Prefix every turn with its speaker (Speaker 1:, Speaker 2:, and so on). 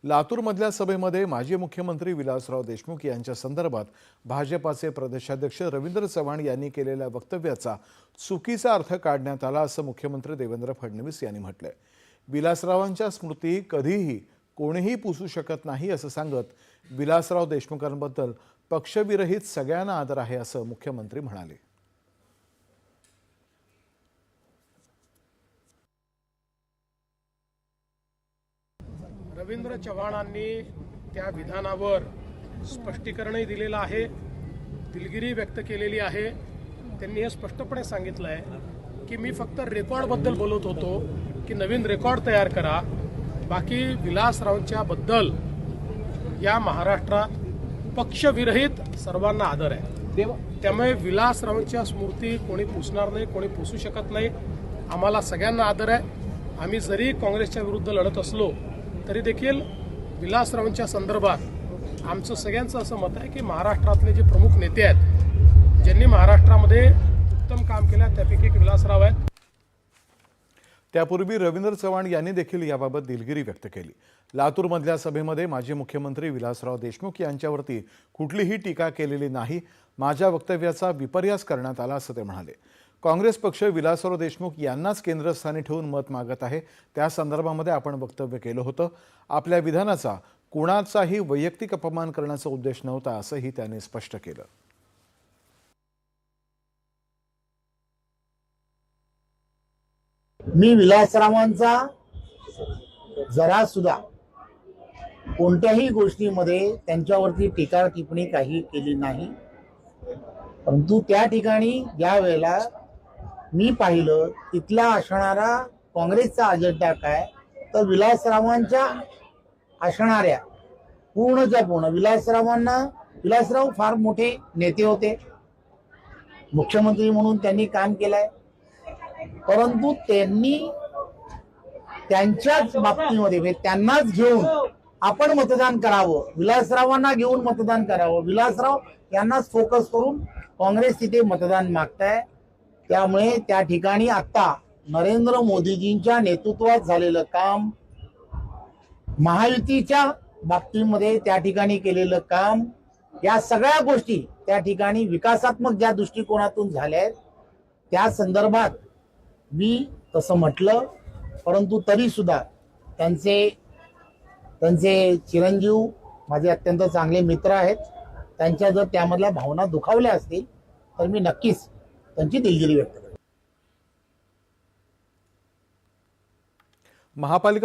Speaker 1: लातूरमधल्या सभेमध्ये माजी मुख्यमंत्री विलासराव देशमुख यांच्या संदर्भात भाजपाचे प्रदेशाध्यक्ष रवींद्र चव्हाण यांनी केलेल्या वक्तव्याचा चुकीचा अर्थ काढण्यात आला असं मुख्यमंत्री देवेंद्र फडणवीस यांनी म्हटलंय। विलासरावांच्या स्मृती कधीही कोणीही पुसू शकत नाही असं सांगत विलासराव देशमुखांबद्दल पक्षविरहित सगळ्यांना आदर आहे असं मुख्यमंत्री म्हणाले।
Speaker 2: रवींद्र चव्हाणांनी त्या विधानावर स्पष्टीकरणही दिलेलं आहे, दिलगिरी व्यक्त केलेली आहे। त्यांनी हे स्पष्टपणे सांगितलं आहे की मी फक्त रेकॉर्डबद्दल बोलत होतो की नवीन रेकॉर्ड तयार करा, बाकी विलासरावांच्या बद्दल या महाराष्ट्रात पक्षविरहित सर्वांना आदर आहे। त्यामुळे विलासरावांच्या स्मृती कोणी पुसणार नाही, कोणी पुसू शकत नाही। आम्हाला सगळ्यांना आदर आहे। आम्ही जरी काँग्रेसच्या विरुद्ध लढत असलो तरी देखील विलासरावांच्या संदर्भात आमचं सगळ्यांचं असं मत आहे की महाराष्ट्रातले जे प्रमुख नेते आहेत, ज्यांनी महाराष्ट्रामध्ये उत्तम काम केलं, त्यापैकी एक विलासराव आहेत।
Speaker 1: त्यापूर्वी रवींद्र चव्हाण यांनी देखील याबाबत दिलगिरी व्यक्त केली। लातूरमधल्या सभेमध्ये माजी मुख्यमंत्री विलासराव देशमुख यांच्यावरती कुठलीही टीका केलेली नाही, माझ्या वक्तव्याचा विपर्यास करण्यात आला असं ते म्हणाले। काँग्रेस पक्ष विलासराव देशमुख यांनाच केंद्रस्थानी ठेवून मत मागत आहे, त्या संदर्भामध्ये आपण वक्तव्य केलं होतं। आपल्या विधानाचा कोणाचाही वैयक्तिक अपमान करण्याचा उद्देश नव्हता असंही त्यांनी स्पष्ट केलं।
Speaker 3: मी विलासरावांचा जरा सुद्धा कोणत्याही गोष्टीमध्ये त्यांच्यावरती टीका टिप्पणी काही केली नाही, परंतु त्या ठिकाणी ज्या वेळेला मी पाहिलं तिथला असणारा काँग्रेसचा अजेंडा काय, तर विलासरावांच्या असणाऱ्या पूर्णच्या पूर्ण विलासराव फार मोठे नेते होते, मुख्यमंत्री म्हणून त्यांनी काम केलंय, परंतु त्यांनी त्यांच्याच बाबतीमध्ये त्यांनाच घेऊन आपण मतदान करावं, विलासरावांना घेऊन मतदान करावं, विलासराव यांनाच फोकस करून काँग्रेस तिथे मतदान मागताय। त्यामुळे त्या ठिकाणी आता नरेंद्र मोदीजींच्या नेतृत्वात झालेलं काम, महायुतीच्या बाबतीमध्ये त्या ठिकाणी केलेलं काम, या सगळ्या गोष्टी त्या ठिकाणी विकासात्मक ज्या दृष्टिकोनातून झाल्या आहेत त्या संदर्भात मी तसं म्हटलं, परंतु तरी सुद्धा त्यांचे चिरंजीव माझे अत्यंत चांगले मित्र आहेत, त्यांच्या जर त्यामधल्या भावना दुखावल्या असतील तर मी नक्कीच त्यांची दिलगिरी व्यक्त करेन।
Speaker 1: महापालिका